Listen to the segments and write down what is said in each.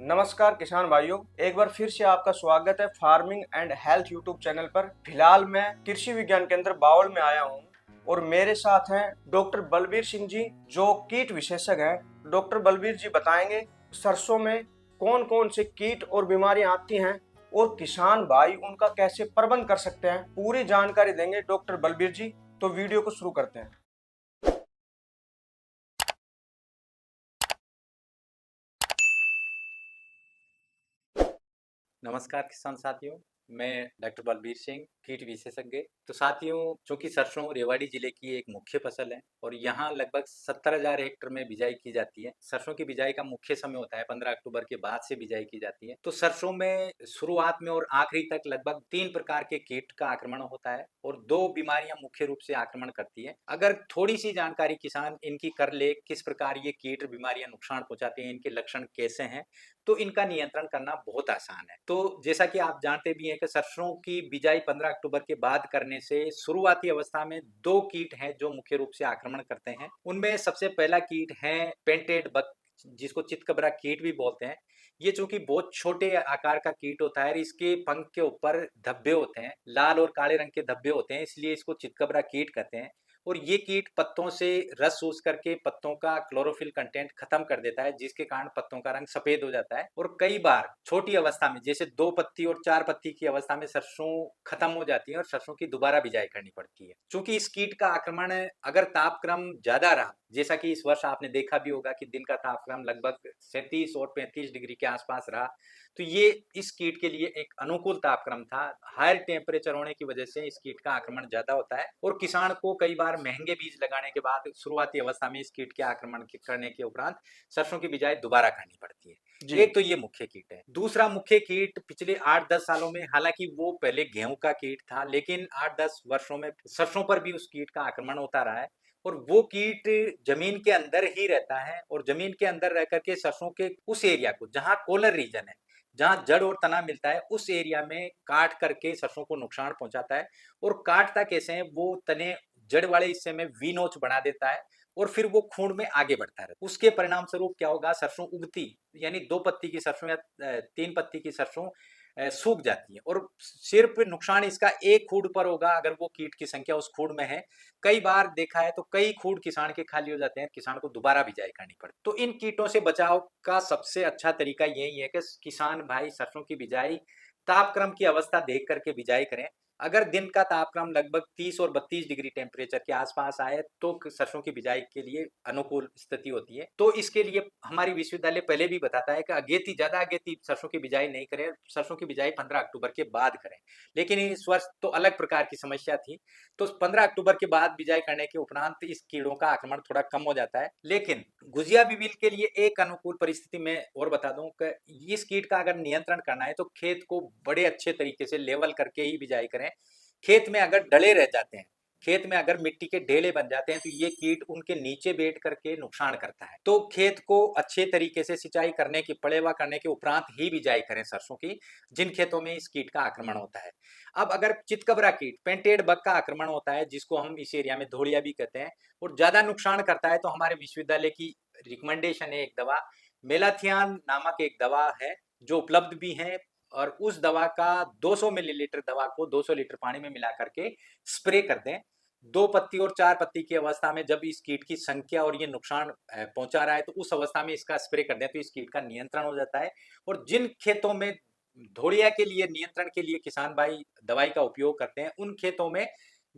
नमस्कार किसान भाइयों, एक बार फिर से आपका स्वागत है farming and health YouTube channel पर। फिलहाल मैं कृषि विज्ञान केंद्र बावल में आया हूँ और मेरे साथ हैं डॉक्टर बलबीर सिंह जी, जो कीट विशेषज्ञ हैं। डॉक्टर बलबीर जी बताएंगे सरसों में कौन कौन से कीट और बीमारियां आती हैं और किसान भाई उनका कैसे प्रबंध कर सकते हैं। पूरी जानकारी देंगे डॉक्टर बलबीर जी। तो वीडियो को शुरू करते हैं। नमस्कार किसान साथियों। मैं डॉक्टर बलबीर सिंह, कीट विशेषज्ञ। तो साथियों, चूंकि सरसों रेवाड़ी जिले की एक मुख्य फसल है और यहाँ लगभग 70,000 हेक्टेयर में बिजाई की जाती है। सरसों की बिजाई का मुख्य समय होता है 15 अक्टूबर के बाद से बिजाई की जाती है। तो सरसों में शुरुआत में और आखिरी तक लगभग 3 प्रकार के कीट का आक्रमण होता है और 2 बीमारियां मुख्य रूप से आक्रमण करती है। अगर थोड़ी सी जानकारी किसान इनकी कर ले, किस प्रकार ये कीट बीमारियां नुकसान पहुंचाते हैं, इनके लक्षण कैसे हैं, तो इनका नियंत्रण करना बहुत आसान है। तो जैसा कि आप जानते भी हैं कि सरसों की बिजाई 15 अक्टूबर के बाद करने से शुरुआती अवस्था में 2 कीट हैं जो मुख्य रूप से आक्रमण करते हैं। उनमें सबसे पहला कीट है पेंटेड बग, जिसको चितकबरा कीट भी बोलते हैं। ये चूंकि बहुत छोटे आकार का कीट होता है, इसके पंख के ऊपर धब्बे होते हैं, लाल और काले रंग के धब्बे होते हैं, इसलिए इसको चितकबरा कीट कहते हैं। और ये कीट पत्तों से रस चूस करके पत्तों का क्लोरोफिल कंटेंट खत्म कर देता है, जिसके कारण पत्तों का रंग सफेद हो जाता है। और कई बार छोटी अवस्था में, जैसे 2 पत्ती और 4 पत्ती की अवस्था में सरसों खत्म हो जाती है और सरसों की दोबारा बिजाई करनी पड़ती है। चूंकि इस कीट का आक्रमण अगर तापक्रम ज्यादा रहा, जैसा कि इस वर्ष आपने देखा भी होगा कि दिन का तापक्रम लगभग 37 और 35 डिग्री के आसपास रहा, तो ये इस कीट के लिए एक अनुकूल तापक्रम था। हायर टेम्परेचर होने की वजह से इस कीट का आक्रमण ज्यादा होता है और किसान को कई बार महंगे बीज लगाने के बाद शुरुआती अवस्था में इस कीट के आक्रमण करने के उपरांत सरसों की बिजाई दोबारा करनी पड़ती है। जी। एक तो ये मुख्य कीट है। दूसरा मुख्य कीट पिछले 8-10 सालों में, हालांकि वो पहले गेहूं का कीट था, लेकिन 8-10 वर्षों में सरसों पर भी उस कीट का आक्रमण होता रहा है। और वो कीट जमीन के अंदर ही रहता है और जमीन के अंदर रह करके सरसों के उस एरिया को, जहां कॉलर रीजन है, जहां जड़ और तना मिलता है, उस एरिया में काट करके सरसों को नुकसान पहुंचाता है। और काटता कैसे है, वो तने जड़ वाले हिस्से में वी नोच बना देता है और फिर वो खूंड में आगे बढ़ता है। उसके परिणाम स्वरूप क्या होगा, सरसों उगती, यानी 2 पत्ती की सरसों या 3 पत्ती की सरसों सूख जाती है। और सिर्फ नुकसान इसका एक खूड पर होगा अगर वो कीट की संख्या उस खूड में है। कई बार देखा है तो कई खूड किसान के खाली हो जाते हैं, किसान को दोबारा बिजाई करनी पड़ती है। तो इन कीटों से बचाव का सबसे अच्छा तरीका यही है कि किसान भाई सरसों की बिजाई तापक्रम की अवस्था देख करके बिजाई करें। अगर दिन का तापक्रम लगभग 30 और 32 डिग्री टेम्परेचर के आसपास आए तो सरसों की बिजाई के लिए अनुकूल स्थिति होती है। तो इसके लिए हमारी विश्वविद्यालय पहले भी बताता है कि अगेती, ज्यादा अगेती सरसों की बिजाई नहीं करें, सरसों की बिजाई 15 अक्टूबर के बाद करें। लेकिन इस वर्ष तो अलग प्रकार की समस्या थी, तो 15 अक्टूबर के बाद बिजाई करने के उपरांत इस कीड़ों का आक्रमण थोड़ा कम हो जाता है। लेकिन गुजिया बिविल के लिए एक अनुकूल परिस्थिति में और बता दूं कि इस कीट का अगर नियंत्रण करना है तो खेत को बड़े अच्छे तरीके से लेवल करके ही बिजाई करें। खेत में अगर डले रह जाते हैं, खेत में अगर मिट्टी के ढेले बन जाते हैं, तो ये कीट उनके नीचे बैठ करके नुकसान करता है। तो खेत को अच्छे तरीके से सिंचाई करने की, पलेवा करने के उपरांत ही बिजाई करें सरसों की, जिन खेतों में इस कीट का आक्रमण होता है। अब अगर चितकबरा कीट, पेंटेड बग का आक्रमण होता है, जिसको हम इस एरिया में धोलिया भी कहते हैं, और ज्यादा नुकसान करता है, तो हमारे विश्वविद्यालय की रिकमेंडेशन है एक दवा, मेलाथियान नामक एक दवा है जो उपलब्ध भी है। और उस दवा का 200 मिलीलीटर दवा को 200 लीटर पानी में मिला करके स्प्रे कर दें। 2 पत्ती और 4 पत्ती की अवस्था में जब इस कीट की संख्या और ये नुकसान पहुंचा रहा है, तो उस अवस्था में इसका स्प्रे कर दें तो इस कीट का नियंत्रण हो जाता है। और जिन खेतों में धोड़िया के लिए, नियंत्रण के लिए किसान भाई दवाई का उपयोग करते हैं, उन खेतों में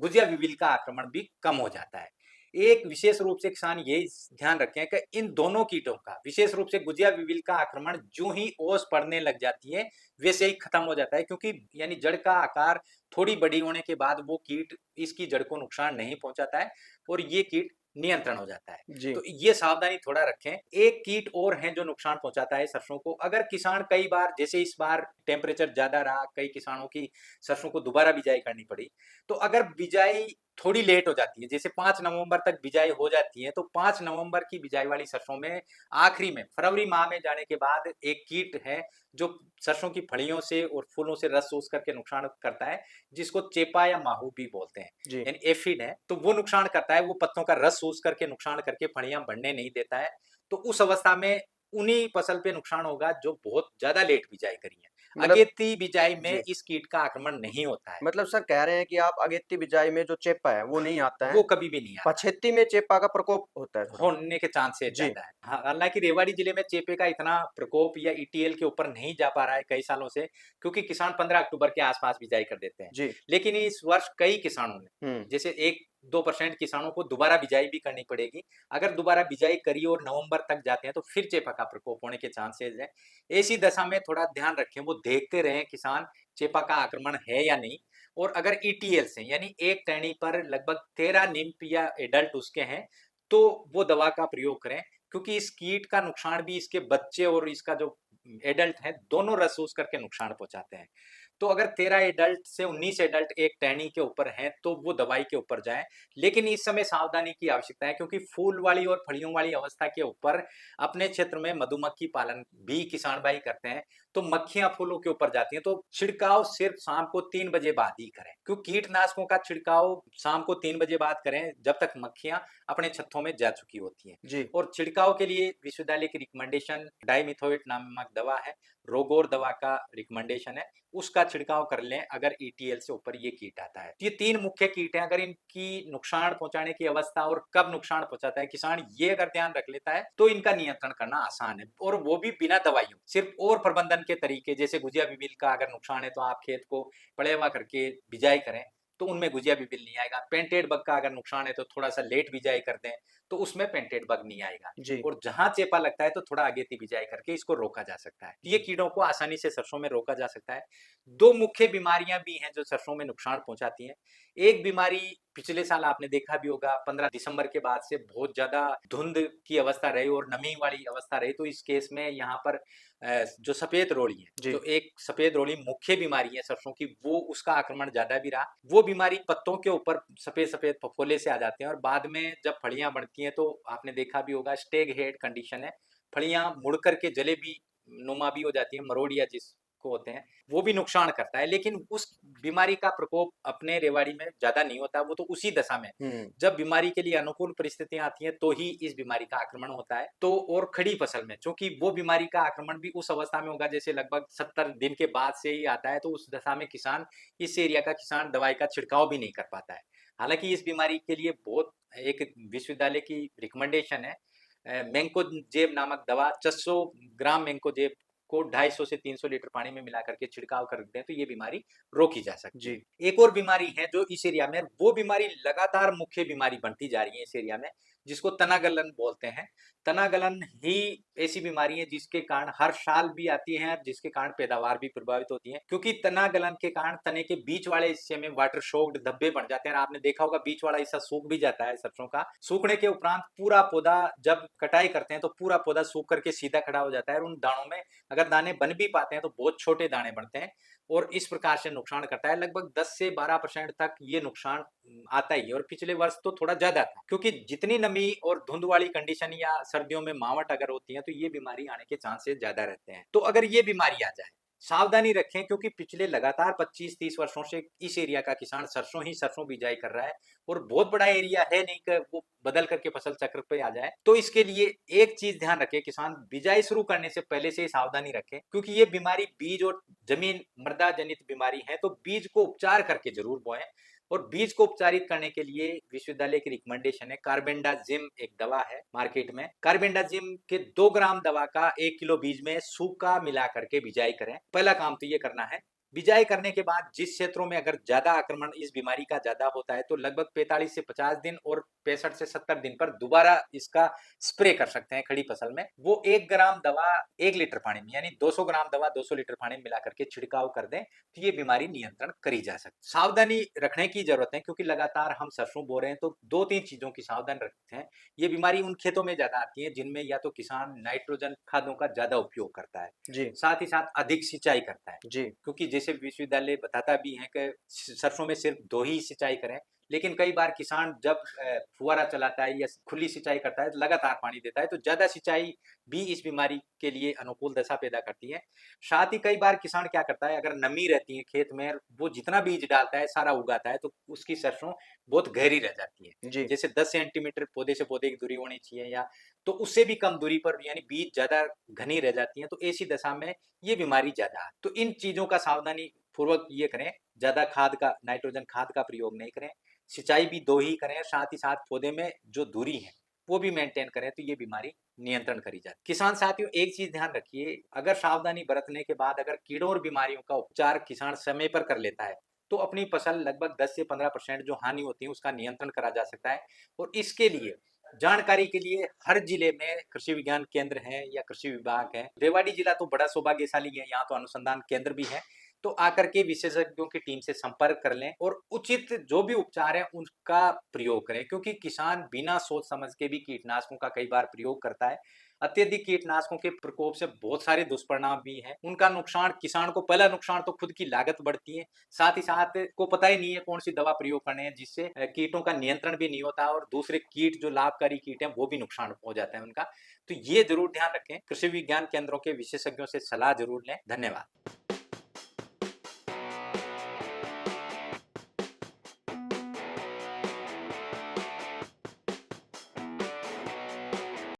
गुजिया विविल का आक्रमण भी कम हो जाता है। एक विशेष रूप से किसान ये ध्यान रखें कि इन दोनों कीटों का, विशेष रूप से गुजिया विविल का आक्रमण जो ही ओस पड़ने लग जाती है वैसे ही खत्म हो जाता है, क्योंकि यानी जड़ का आकार थोड़ी बड़ी होने के बाद वो कीट इसकी जड़ को नुकसान नहीं पहुंचाता है और ये कीट नियंत्रण हो जाता है। जी। तो ये सावधानी थोड़ा रखें। एक कीट और है जो नुकसान पहुंचाता है सरसों को। अगर किसान कई बार, जैसे इस बार टेम्परेचर ज्यादा रहा, कई किसानों की सरसों को दोबारा बिजाई करनी पड़ी, तो अगर बिजाई थोड़ी लेट हो जाती है, जैसे 5 नवंबर तक बिजाई हो जाती है, तो 5 नवंबर की बिजाई वाली सरसों में आखिरी में, फरवरी माह में जाने के बाद एक कीट है जो सरसों की फलियों से और फूलों से रस चूस करके नुकसान करता है, जिसको चेपा या माहू भी बोलते हैं, जी। यानी एफिड है। तो वो नुकसान करता है, वो पत्तों का रस चूस करके नुकसान करके फलियां बढ़ने नहीं देता है। तो उस अवस्था में उन्हीं फसल पे नुकसान होगा जो बहुत ज्यादा लेट बिजाई करी है। मतलब अगेती बिजाई में जी, इस कीट का आक्रमण नहीं होता है, मतलब सर कह रहे हैं कि आप अगेती बिजाई में जो चेपा है वो नहीं आता है, वो कभी भी नहीं आता है, पछेती में चेपा का प्रकोप होता है थोड़ा। होने के चांसेस जी, ज्यादा है। हाँ, हालांकि रेवाड़ी जिले में चेपे का इतना प्रकोप या ईटीएल के ऊपर नहीं जा पा रहा है कई सालों से, क्योंकि किसान 15 अक्टूबर के आसपास बिजाई कर देते हैं। जी, लेकिन इस वर्ष कई किसानों ने, हुँ, जैसे 1-2% किसानों को दोबारा बिजाई भी करनी पड़ेगी। अगर दोबारा बिजाई करी और नवंबर तक जाते हैं तो फिर चेपा का प्रकोप होने के चांसेस हैं। ऐसी दशा में थोड़ा ध्यान रखें, वो देखते रहें किसान चेपा का आक्रमण है या नहीं। और अगर ईटीएल से यानी एक टहनी पर लगभग 13 निम्फ या एडल्ट उसके हैं, तो वो दवा का प्रयोग करें, क्योंकि इस कीट का नुकसान भी इसके बच्चे और इसका जो एडल्ट है दोनों रसूस करके नुकसान पहुंचाते हैं। तो अगर 13 एडल्ट से 19 एडल्ट एक टहनी के ऊपर हैं तो वो दवाई के ऊपर जाएं। लेकिन इस समय सावधानी की आवश्यकता है, क्योंकि फूल वाली और फलियों वाली अवस्था के ऊपर अपने क्षेत्र में मधुमक्खी पालन भी किसान भाई करते हैं, तो मक्खियां फूलों के ऊपर जाती हैं, तो छिड़काव सिर्फ शाम को 3 बजे बाद ही करें, क्योंकि कीटनाशकों का छिड़काव शाम को 3 बजे बाद करें जब तक मक्खियां अपने छत्तों में जा चुकी होती हैं। जी, और छिड़काव के लिए विश्वविद्यालय की रिकमेंडेशन डाइमिथोएट नामक दवा है, रोगोर दवा का रिकमेंडेशन है, उसका छिड़काव कर लें अगर ईटीएल से ऊपर ये कीट आता है। ये 3 मुख्य कीट हैं, अगर इनकी नुकसान पहुंचाने की अवस्था और कब नुकसान पहुंचाता है किसान ये अगर ध्यान रख लेता है तो इनका नियंत्रण करना आसान है, और वो भी बिना दवाइयों, सिर्फ और प्रबंधन के तरीके, जैसे गुजिया बिबिल का अगर नुकसान है तो आप खेत को पड़ेवा करके बिजाई करें, तो उनमें गुजिया बिबिल नहीं आएगा। पेंटेड बग का अगर नुकसान है तो थोड़ा सा लेट बिजाई कर दें, तो उसमें पेंटेड बग नहीं आएगा। जी, और जहां चेपा लगता है तो थोड़ा अगेती बिजाई करके इसको रोका जा सकता है। ये कीड़ों को आसानी से सरसों में रोका जा सकता है। 2 मुख्य बीमारियां भी हैं जो सरसों में नुकसान पहुंचाती हैं। एक बीमारी पिछले साल आपने देखा भी होगा, 15 दिसंबर के बाद से बहुत ज्यादा धुंध की अवस्था रही और नमी वाली अवस्था रही, तो इस केस में यहाँ पर जो सफेद रोड़ी है, जी, जो एक सफेद रोड़ी मुख्य बीमारी है सरसों की, वो उसका आक्रमण ज्यादा भी रहा। वो बीमारी पत्तों के ऊपर सफेद सफेद फफोले से आ जाते हैं, और बाद में जब फलियां बढ़ती हैं तो आपने देखा भी होगा, स्टेग हेड कंडीशन है, फलियां मुड़ करके जलेबी नुमा भी हो जाती है, मरोड़िया जिसको होते हैं, वो भी नुकसान करता है। लेकिन उस बीमारी का प्रकोप अपने रेवाड़ी में ज्यादा नहीं होता, वो तो उसी दशा में, हुँ, जब बीमारी के लिए अनुकूल परिस्थितियां आती हैं तो ही इस बीमारी का आक्रमण होता है। तो और खड़ी फसल में, क्योंकि वो बीमारी का आक्रमण भी उस अवस्था में होगा जैसे लगभग 70 दिन के बाद से ही आता है, तो उस दशा में किसान, इस एरिया का किसान दवाई का छिड़काव भी नहीं कर पाता है। हालांकि इस बीमारी के लिए बहुत एक विश्वविद्यालय की रिकमेंडेशन है, मैंकोजेब नामक दवा, 600 ग्राम मैंकोजेब को 250 से 300 लीटर पानी में मिला करके छिड़काव कर दें तो ये बीमारी रोकी जा सकती जी, है। एक और बीमारी है जो इस एरिया में, वो बीमारी लगातार मुख्य बीमारी बनती जा रही है इस एरिया में, जिसको तना गलन बोलते हैं। तना गलन ही ऐसी बीमारी है जिसके कारण हर साल भी आती है, जिसके कारण पैदावार भी प्रभावित होती है, क्योंकि तना गलन के कारण तने के बीच वाले हिस्से में वाटर शोक्ड धब्बे बन जाते हैं। आपने देखा होगा बीच वाला हिस्सा सूख भी जाता है सरसों का, सूखने के उपरांत पूरा पौधा, जब कटाई करते हैं तो पूरा पौधा सूख करके सीधा खड़ा हो जाता है, और उन दानों में अगर दाने बन भी पाते हैं तो बहुत छोटे दाने बनते हैं, और इस प्रकार से नुकसान करता है। लगभग 10 से 12% तक ये नुकसान आता ही है, और पिछले वर्ष तो थोड़ा ज्यादा था, क्योंकि जितनी नमी और धुंध वाली कंडीशन या सर्दियों में मावट अगर होती है तो ये बीमारी आने के चांसेस ज्यादा रहते हैं। तो अगर ये बीमारी आ जाए, सावधानी रखें, क्योंकि पिछले लगातार 25-30 वर्षों से इस एरिया का किसान सरसों बिजाई कर रहा है, और बहुत बड़ा एरिया है नहीं कि वो बदल करके फसल चक्र पे आ जाए। तो इसके लिए एक चीज ध्यान रखें, किसान बिजाई शुरू करने से पहले से ही सावधानी रखें, क्योंकि ये बीमारी बीज और जमीन मृदा जनित बीमारी है, तो बीज को उपचार करके जरूर बोएं। और बीज को उपचारित करने के लिए विश्वविद्यालय की रिकमेंडेशन है, कार्बेंडाजिम एक दवा है मार्केट में, कार्बेंडाजिम के 2 ग्राम दवा का 1 किलो बीज में सूखा मिला करके बिजाई करें। पहला काम तो ये करना है। बिजाई करने के बाद जिस क्षेत्रों में अगर ज्यादा आक्रमण इस बीमारी का ज्यादा होता है तो लगभग 45 से 50 दिन और 65 से 70 दिन पर दोबारा इसका स्प्रे कर सकते हैं खड़ी फसल में। वो 1 ग्राम दवा 1 लीटर पानी में, यानी 200 ग्राम दवा 200 लीटर पानी में मिला करके छिड़काव कर दें, तो ये बीमारी नियंत्रण करी जा सकती है। सावधानी रखने की जरूरत है, क्योंकि लगातार हम सरसों बो रहे हैं, तो 2-3 चीजों की सावधान रखते हैं। ये बीमारी उन खेतों में ज्यादा आती है जिनमें या तो किसान नाइट्रोजन खादों का ज्यादा उपयोग करता है, जी, साथ ही साथ अधिक सिंचाई करता है, जी, क्योंकि जैसे विश्वविद्यालय बताता भी है कि सरसों में सिर्फ 2 ही सिंचाई करें, लेकिन कई बार किसान जब फुहारा चलाता है या खुली सिंचाई करता है तो लगातार पानी देता है, तो ज्यादा सिंचाई भी इस बीमारी के लिए अनुकूल दशा पैदा करती है। साथ ही कई बार किसान क्या करता है, अगर नमी रहती है खेत में, वो जितना बीज डालता है सारा उगाता है, तो उसकी सरसों बहुत गहरी रह जाती है। जी। जैसे 10 सेंटीमीटर पौधे से पौधे की दूरी होनी चाहिए, या तो उससे भी कम दूरी पर यानी बीज ज्यादा घनी रह जाती है, तो ऐसी दशा में ये बीमारी ज्यादा है। तो इन चीजों का सावधानी पूर्वक ये करें, ज्यादा खाद का, नाइट्रोजन खाद का प्रयोग नहीं करें, सिंचाई भी 2 ही करें, साथ ही साथ पौधे में जो दूरी है वो भी मेंटेन करें, तो ये बीमारी नियंत्रण करी जाती है। किसान साथियों, एक चीज ध्यान रखिए, अगर सावधानी बरतने के बाद अगर कीड़ों और बीमारियों का उपचार किसान समय पर कर लेता है, तो अपनी फसल लगभग 10 से 15% जो हानि होती है उसका नियंत्रण करा जा सकता है। और इसके लिए जानकारी के लिए हर जिले में कृषि विज्ञान केंद्र है या कृषि विभाग है। रेवाड़ी जिला तो बड़ा सौभाग्यशाली है, यहाँ तो अनुसंधान केंद्र भी है। तो आकर के विशेषज्ञों की टीम से संपर्क कर लें और उचित जो भी उपचार है उनका प्रयोग करें, क्योंकि किसान बिना सोच समझ के भी कीटनाशकों का कई बार प्रयोग करता है। अत्यधिक कीटनाशकों के प्रकोप से बहुत सारे दुष्परिणाम भी हैं। उनका नुकसान, किसान को पहला नुकसान तो खुद की लागत बढ़ती है, साथ ही साथ को पता ही नहीं है कौन सी दवा प्रयोग करनी है, जिससे कीटों का नियंत्रण भी नहीं होता और दूसरे कीट जो लाभकारी कीट हैं वो भी नुकसान हो जाता है उनका। तो ये जरूर ध्यान रखें, कृषि विज्ञान केंद्रों के विशेषज्ञों से सलाह जरूर लें। धन्यवाद।